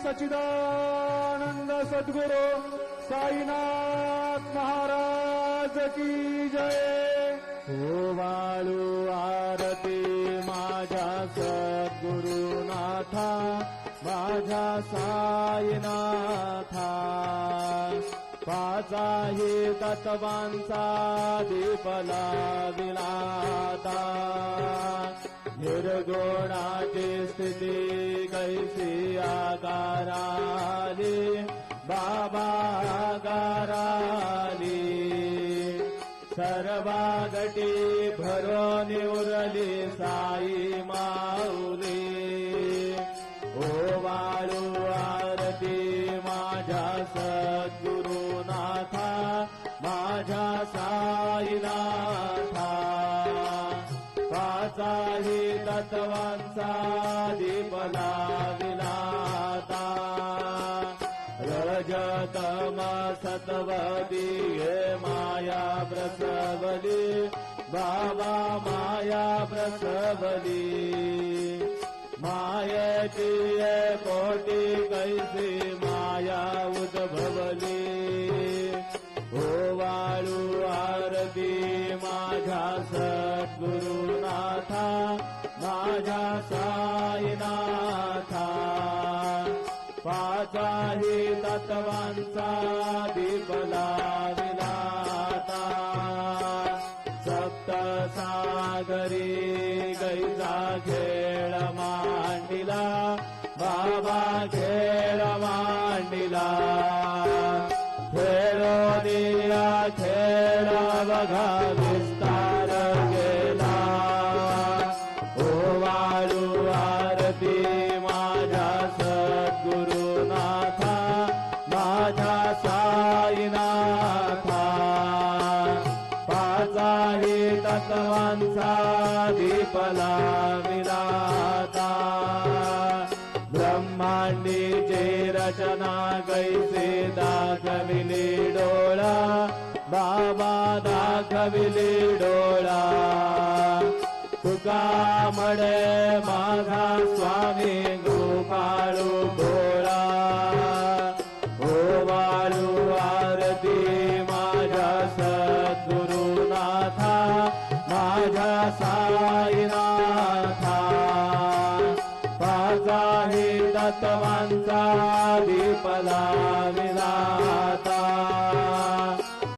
सच्चिदानंद सद्गुरु साईनाथ महाराज की जय। ओवाळू आरती माझ्या सद्गुरुनाथा, माझ्या साईनाथा। पाचाही तत्वांचा दीप लाविलाता, निर्गुणाची स्थिती कैसी आकाराली, बाबा आकाराली। सर्वागटी भरून उरली साई माऊली। ओवाळू आरती माझ्या सद्गुरुनाथा, माझ्या साईनाथा। पाचाही तत्वांचा दीप लाविलाता, रजतम सत्वदी हे माया प्रसवली, बाबा माया प्रसवली। मायेची कोटी कैसी माया उद्भवली। ओवाळू आरती माझ्या सद्गुरुनाथा, माझ्या साईनाथा। पाचाही तत्वांचा दीप लाविलाता, सप्त सागरी गैसा खेळ मांडिला, बाबा खेळ मांडिला। खेळो दिया खेळ बघा विस्तार केला। ओवाळू आरती माझ्या सद्गुरुनाथा, माझ्या साईनाथा। पाचाही तत्वांचा दीप लाविलाता, ब्रह्मांडीची रचना कैसे दाखविली डोळा, बाबा दाखविली डोळा। तुका म्हणे माझा स्वामी गोपाळू